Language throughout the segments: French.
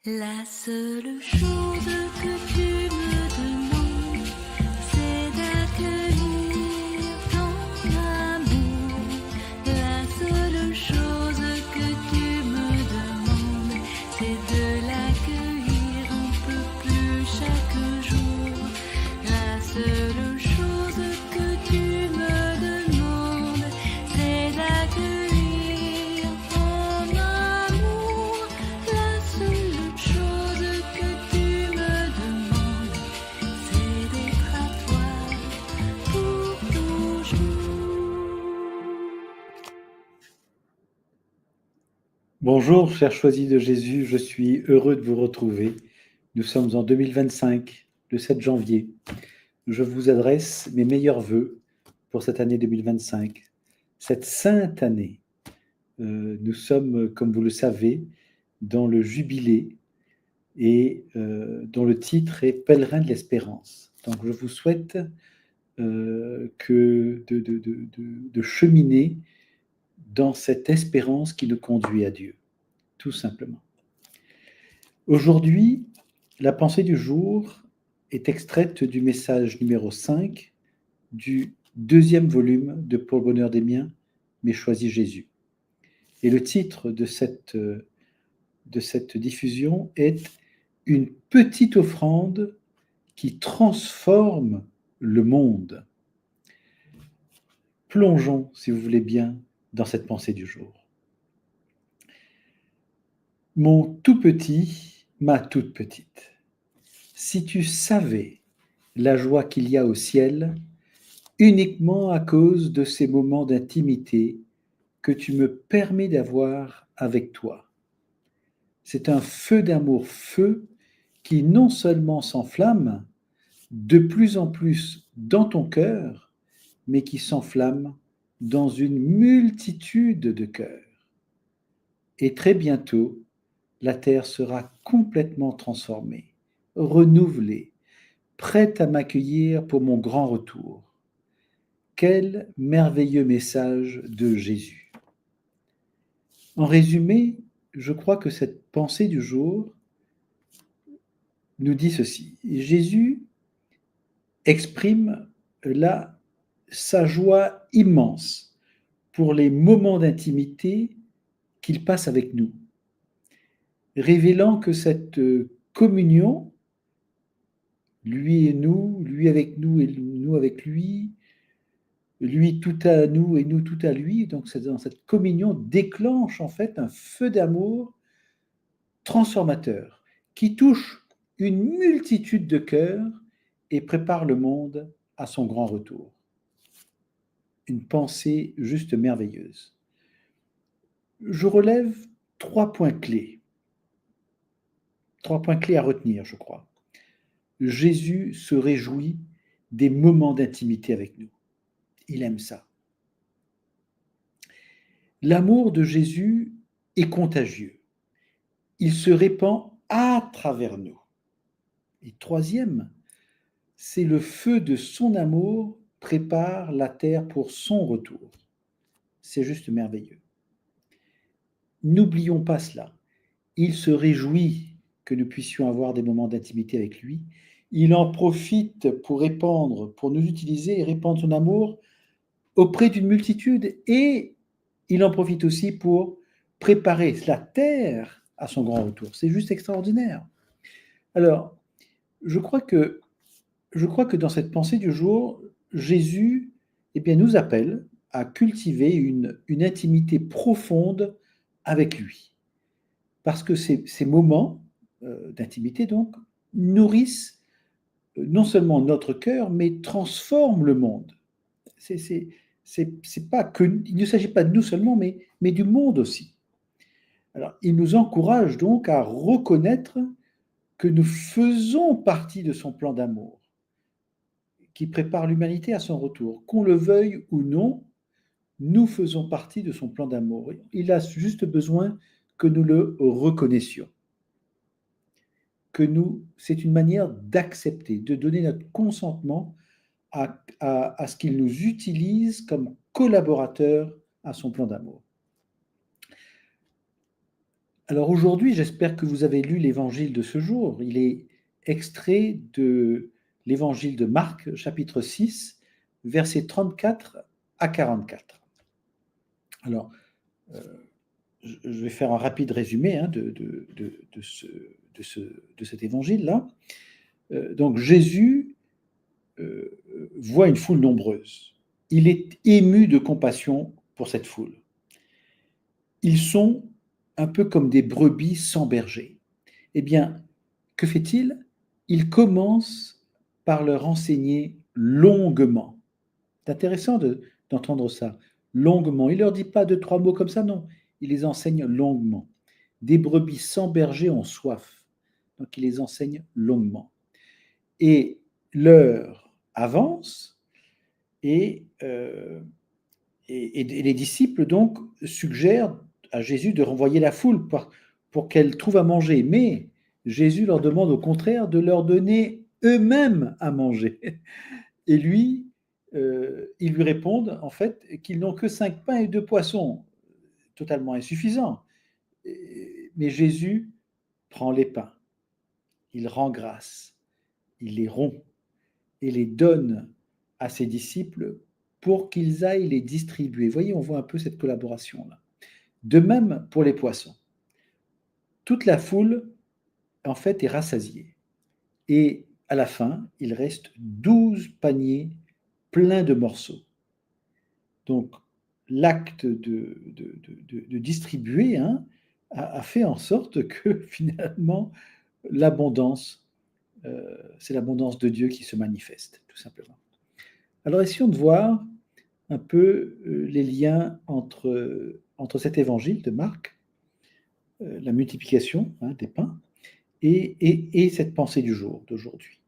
La seule chose que tu me demandes, c'est d'accueillir ton amour. La seule chose que tu me demandes, c'est de l'accueillir un peu plus chaque jour. La seule chose que tu me demandes, c'est d'accueillir ton amour. La seule chose que tu me demandes, c'est d'être à toi pour toujours. Bonjour, chers choisis de Jésus, je suis heureux de vous retrouver. Nous sommes en 2025, le 7 janvier. Je vous adresse mes meilleurs vœux pour cette année 2025, cette sainte année. Nous sommes, comme vous le savez, dans le jubilé et dont le titre est Pèlerin de l'espérance. Donc je vous souhaite de cheminer dans cette espérance qui nous conduit à Dieu, tout simplement. Aujourd'hui, la pensée du jour est extraite du message numéro 5 du deuxième volume de Pour le bonheur des miens, mais choisis Jésus. Et le titre de cette diffusion est « Une petite offrande qui transforme le monde ». Plongeons, si vous voulez bien, dans cette pensée du jour. Mon tout petit, ma toute petite, si tu savais la joie qu'il y a au ciel, uniquement à cause de ces moments d'intimité que tu me permets d'avoir avec toi. C'est un feu d'amour, feu qui non seulement s'enflamme de plus en plus dans ton cœur, mais qui s'enflamme dans une multitude de cœurs. Et très bientôt, la terre sera complètement transformée, renouvelée, prête à m'accueillir pour mon grand retour. Quel merveilleux message de Jésus. En résumé, je crois que cette pensée du jour nous dit ceci. Jésus exprime là sa joie immense pour les moments d'intimité qu'il passe avec nous, révélant que cette communion, lui et nous, lui avec nous et nous avec lui tout à nous et nous tout à lui, donc dans cette communion déclenche en fait un feu d'amour transformateur qui touche une multitude de cœurs et prépare le monde à son grand retour. Une pensée juste merveilleuse. Je relève 3 points clés. 3 points clés à retenir, je crois. Jésus se réjouit des moments d'intimité avec nous. Il aime ça. L'amour de Jésus est contagieux. Il se répand à travers nous. Et troisième, c'est le feu de son amour prépare la terre pour son retour. C'est juste merveilleux. N'oublions pas cela. Il se réjouit que nous puissions avoir des moments d'intimité avec lui. Il en profite pour répandre, pour nous utiliser et répandre son amour auprès d'une multitude, et il en profite aussi pour préparer la terre à son grand retour. C'est juste extraordinaire. Alors, je crois que dans cette pensée du jour, Jésus nous appelle à cultiver une intimité profonde avec lui. Parce que ces moments d'intimité, donc, nourrissent non seulement notre cœur, mais transforment le monde. C'est pas que, il ne s'agit pas de nous seulement, mais du monde aussi. Alors, il nous encourage donc à reconnaître que nous faisons partie de son plan d'amour, qui prépare l'humanité à son retour. Qu'on le veuille ou non, nous faisons partie de son plan d'amour. Il a juste besoin que nous le reconnaissions. C'est une manière d'accepter, de donner notre consentement à ce qu'il nous utilise comme collaborateurs à son plan d'amour. Alors aujourd'hui, j'espère que vous avez lu l'évangile de ce jour. Il est extrait de l'évangile de Marc, chapitre 6, versets 34 à 44. Alors, je vais faire un rapide résumé de cet évangile-là. Donc Jésus voit une foule nombreuse. Il est ému de compassion pour cette foule. Ils sont un peu comme des brebis sans berger. Eh bien, que fait-il? Il commence par leur enseigner longuement. C'est intéressant d'entendre ça, longuement. Il ne leur dit pas 2-3 mots comme ça, non. Il les enseigne longuement. Des brebis sans berger ont soif. Donc, il les enseigne longuement. Et l'heure avance et les disciples donc suggèrent à Jésus de renvoyer la foule pour qu'elle trouve à manger. Mais Jésus leur demande au contraire de leur donner eux-mêmes à manger. Et lui, ils lui répondent en fait qu'ils n'ont que 5 pains et 2 poissons, totalement insuffisant. Mais Jésus prend les pains, il rend grâce, il les rompt et les donne à ses disciples pour qu'ils aillent les distribuer. Vous voyez, on voit un peu cette collaboration-là. De même pour les poissons. Toute la foule, en fait, est rassasiée. Et à la fin, il reste 12 paniers pleins de morceaux. Donc, l'acte de distribuer a fait en sorte que finalement, l'abondance, c'est l'abondance de Dieu qui se manifeste, tout simplement. Alors, essayons de voir un peu les liens entre cet évangile de Marc, la multiplication des pains, et cette pensée du jour, d'aujourd'hui.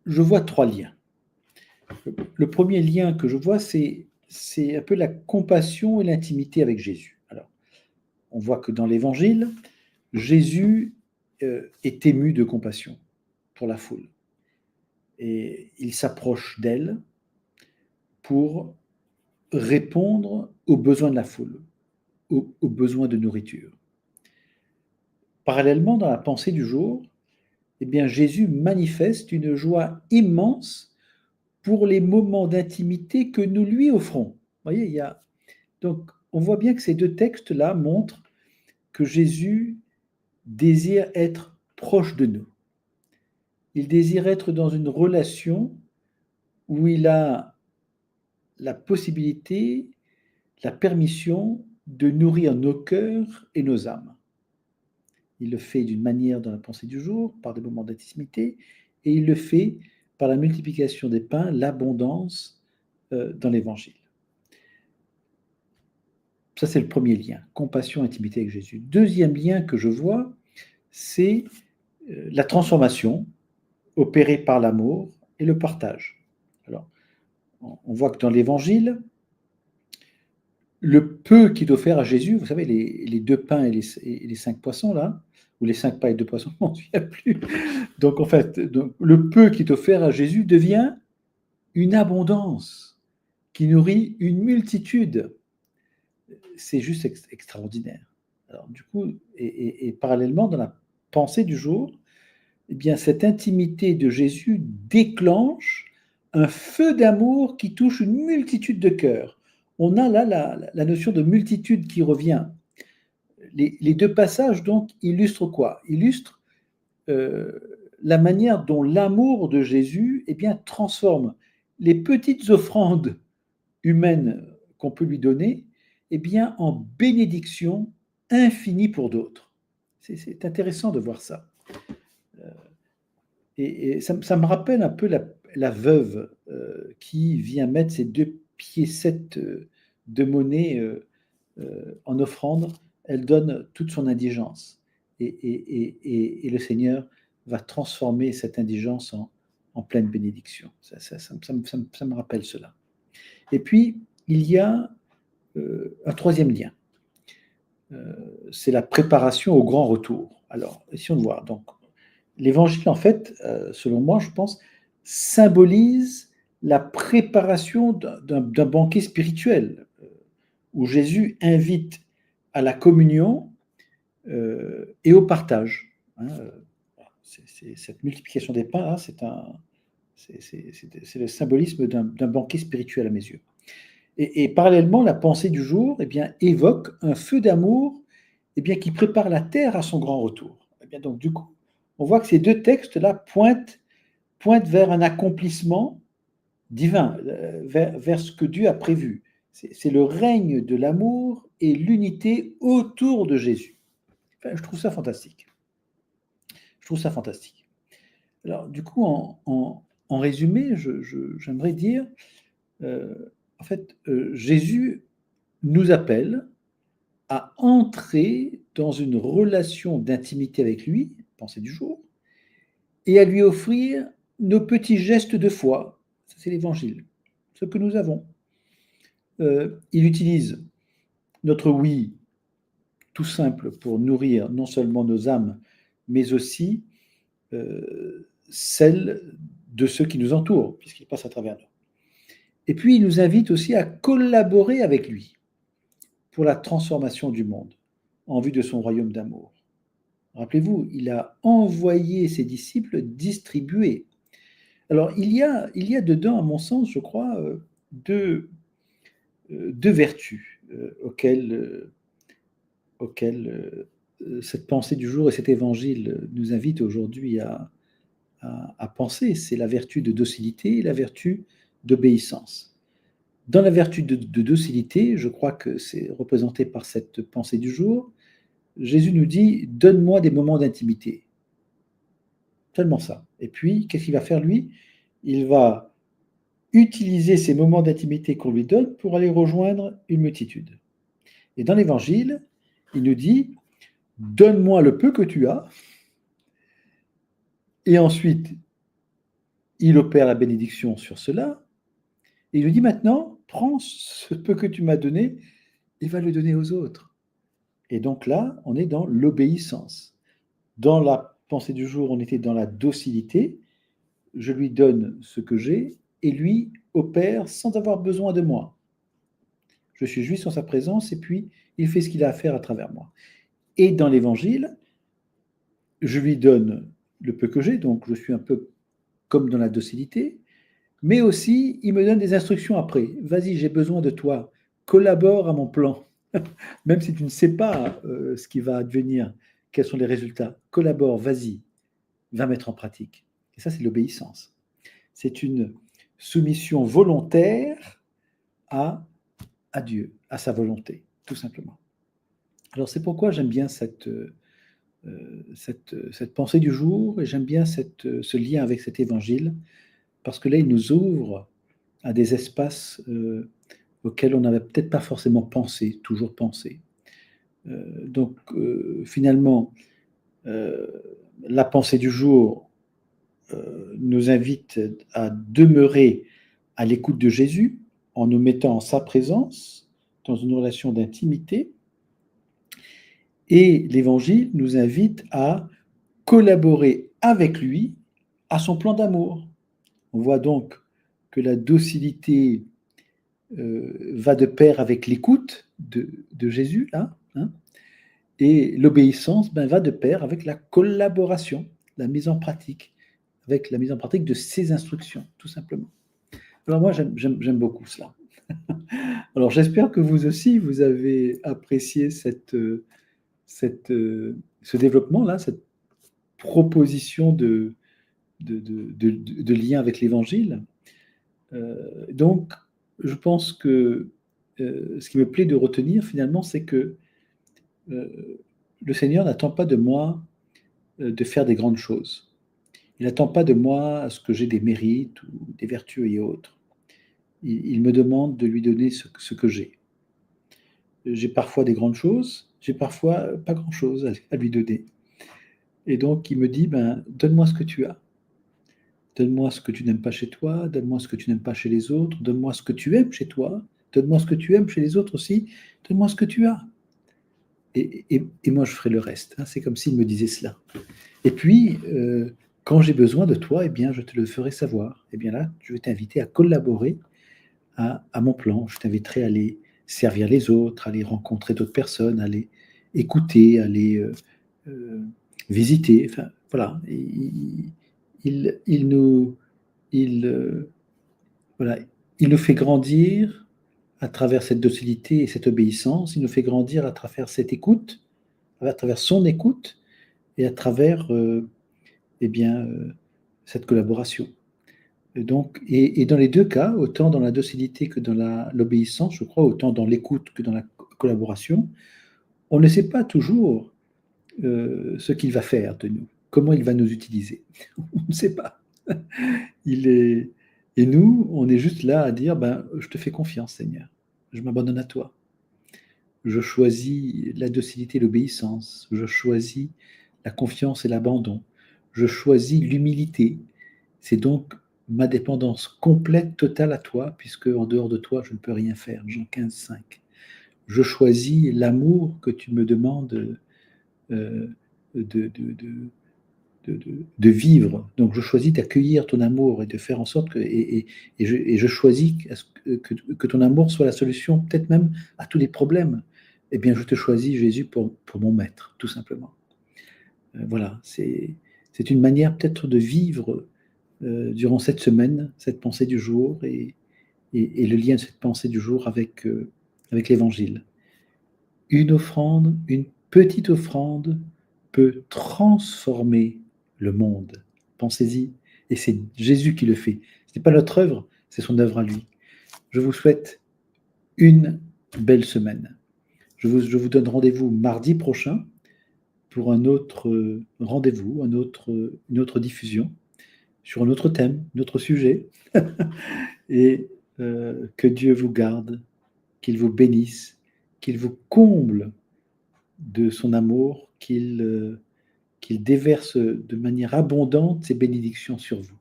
Je vois 3 liens. Le premier lien que je vois, c'est un peu la compassion et l'intimité avec Jésus. Alors, on voit que dans l'évangile, Jésus est ému de compassion pour la foule. Et il s'approche d'elle pour répondre aux besoins de la foule, aux besoins de nourriture. Parallèlement, dans la pensée du jour, eh bien, Jésus manifeste une joie immense pour les moments d'intimité que nous lui offrons. Vous voyez, donc, on voit bien que ces 2 textes-là montrent que Jésus désire être proche de nous. Il désire être dans une relation où il a la possibilité, la permission de nourrir nos cœurs et nos âmes. Il le fait d'une manière dans la pensée du jour, par des moments d'intimité, et il le fait par la multiplication des pains, l'abondance dans l'Évangile. Ça, c'est le premier lien, compassion, intimité avec Jésus. Deuxième lien que je vois, c'est la transformation opérée par l'amour et le partage. Alors, on voit que dans l'Évangile, le peu qui est offert à Jésus, vous savez, les 2 pains et les 5 poissons, là, ou les 5 pains et 2 poissons, je ne m'en souviens plus. Donc, en fait, le peu qui est offert à Jésus devient une abondance qui nourrit une multitude. C'est juste extraordinaire. Alors, du coup, et parallèlement, dans la pensée du jour, eh bien, cette intimité de Jésus déclenche un feu d'amour qui touche une multitude de cœurs. On a là la notion de multitude qui revient. Les 2 passages, donc, illustrent quoi? Illustrent la manière dont l'amour de Jésus transforme les petites offrandes humaines qu'on peut lui donner en bénédiction infinie pour d'autres. C'est intéressant de voir ça. Et ça me rappelle un peu la veuve qui vient mettre ses 2 piécettes de monnaie en offrande. Elle donne toute son indigence. Et le Seigneur va transformer cette indigence en pleine bénédiction. Ça me rappelle cela. Et puis, il y a un troisième lien. C'est la préparation au grand retour. Alors, essayons de voir. Donc, l'Évangile, en fait, selon moi, je pense, symbolise la préparation d'un banquet spirituel où Jésus invite à la communion et au partage. Hein. Cette multiplication des pains, hein, c'est le symbolisme d'un banquet spirituel à mes yeux. Et parallèlement, la pensée du jour évoque un feu d'amour qui prépare la terre à son grand retour. Donc, du coup, on voit que ces deux textes-là pointent vers un accomplissement divin, vers ce que Dieu a prévu. C'est le règne de l'amour et l'unité autour de Jésus. Enfin, je trouve ça fantastique. Alors, du coup, en résumé, j'aimerais dire, Jésus nous appelle à entrer dans une relation d'intimité avec lui, pensée du jour, et à lui offrir nos petits gestes de foi. Ça, c'est l'Évangile, ce que nous avons. Il utilise notre oui tout simple pour nourrir non seulement nos âmes, mais aussi celles de ceux qui nous entourent, puisqu'il passe à travers nous. Et puis, il nous invite aussi à collaborer avec lui pour la transformation du monde en vue de son royaume d'amour. Rappelez-vous, il a envoyé ses disciples distribuer. Alors, il y a dedans, à mon sens, je crois, deux vertus auxquelles cette pensée du jour et cet évangile nous invitent aujourd'hui à penser. C'est la vertu de docilité et la vertu d'obéissance. Dans la vertu de docilité, je crois que c'est représenté par cette pensée du jour. Jésus nous dit « Donne-moi des moments d'intimité ». Tellement ça. Et puis, qu'est-ce qu'il va faire lui ? Il va utiliser ces moments d'intimité qu'on lui donne pour aller rejoindre une multitude. Et dans l'Évangile, il nous dit « Donne-moi le peu que tu as ». Et ensuite, il opère la bénédiction sur cela. Et il nous dit maintenant, prends ce peu que tu m'as donné et va le donner aux autres. Et donc là, on est dans l'obéissance. Dans la pensée du jour, on était dans la docilité. Je lui donne ce que j'ai et lui opère sans avoir besoin de moi. Je suis juste en sa présence et puis il fait ce qu'il a à faire à travers moi. Et dans l'Évangile, je lui donne le peu que j'ai, donc je suis un peu comme dans la docilité, mais aussi il me donne des instructions après. Vas-y, j'ai besoin de toi, collabore à mon plan. Même si tu ne sais pas ce qui va advenir, quels sont les résultats, collabore, vas-y, va mettre en pratique. Et ça, c'est l'obéissance. C'est une soumission volontaire à Dieu, à sa volonté, tout simplement. Alors, c'est pourquoi j'aime bien cette pensée du jour et j'aime bien ce lien avec cet évangile, parce que là, il nous ouvre à des espaces auxquels on n'avait peut-être pas forcément pensé, toujours pensé. Donc, finalement, la pensée du jour nous invite à demeurer à l'écoute de Jésus en nous mettant en sa présence, dans une relation d'intimité. Et l'Évangile nous invite à collaborer avec lui à son plan d'amour. On voit donc que la docilité va de pair avec l'écoute de Jésus, là, hein, et l'obéissance va de pair avec la collaboration, la mise en pratique, avec la mise en pratique de ses instructions, tout simplement. Alors moi, j'aime beaucoup cela. Alors j'espère que vous aussi, vous avez apprécié ce développement-là, cette proposition de lien avec l'Évangile. Donc, je pense que ce qui me plaît de retenir finalement, c'est que le Seigneur n'attend pas de moi de faire des grandes choses. Il n'attend pas de moi à ce que j'ai des mérites ou des vertus et autres. Il me demande de lui donner ce que j'ai. J'ai parfois des grandes choses, j'ai parfois pas grand-chose à lui donner. Et donc, il me dit, donne-moi ce que tu as. Donne-moi ce que tu n'aimes pas chez toi, donne-moi ce que tu n'aimes pas chez les autres, donne-moi ce que tu aimes chez toi, donne-moi ce que tu aimes chez les autres aussi, donne-moi ce que tu as. Et moi, je ferai le reste. Hein. C'est comme s'il me disait cela. Et puis, quand j'ai besoin de toi, je te le ferai savoir. Et bien là, je vais t'inviter à collaborer à mon plan. Je t'inviterai à aller servir les autres, aller rencontrer d'autres personnes, aller écouter, aller visiter. Enfin, voilà. Il nous, voilà, il nous fait grandir à travers cette docilité et cette obéissance. Il nous fait grandir à travers cette écoute, à travers son écoute et à travers eh bien, cette collaboration. Et dans les deux cas, autant dans la docilité que dans l'obéissance, je crois, autant dans l'écoute que dans la collaboration, on ne sait pas toujours ce qu'il va faire de nous, comment il va nous utiliser. On ne sait pas. Et nous, on est juste là à dire, ben, je te fais confiance, Seigneur. Je m'abandonne à toi. Je choisis la docilité et l'obéissance. Je choisis la confiance et l'abandon. Je choisis l'humilité. C'est donc ma dépendance complète, totale à toi, puisque en dehors de toi, je ne peux rien faire. Jean 15, 5. Je choisis l'amour que tu me demandes de vivre. Donc je choisis d'accueillir ton amour et de faire en sorte que... Et je choisis que ton amour soit la solution, peut-être même à tous les problèmes. Eh bien, je te choisis, Jésus, pour mon maître, tout simplement. Voilà, c'est une manière peut-être de vivre durant cette semaine, cette pensée du jour et le lien de cette pensée du jour avec l'Évangile. Une offrande, une petite offrande peut transformer le monde. Pensez-y. Et c'est Jésus qui le fait. Ce n'est pas notre œuvre, c'est son œuvre à lui. Je vous souhaite une belle semaine. Je vous donne rendez-vous mardi prochain pour un autre rendez-vous, une autre diffusion sur un autre thème, un autre sujet. Et que Dieu vous garde, qu'il vous bénisse, qu'il vous comble de son amour, qu'il déverse de manière abondante ses bénédictions sur vous.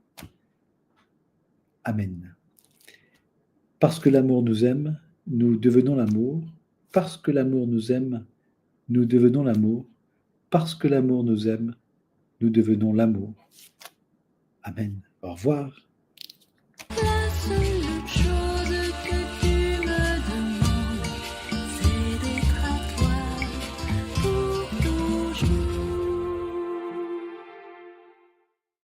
Amen. Parce que l'amour nous aime, nous devenons l'amour. Parce que l'amour nous aime, nous devenons l'amour. Parce que l'amour nous aime, nous devenons l'amour. Amen. Au revoir.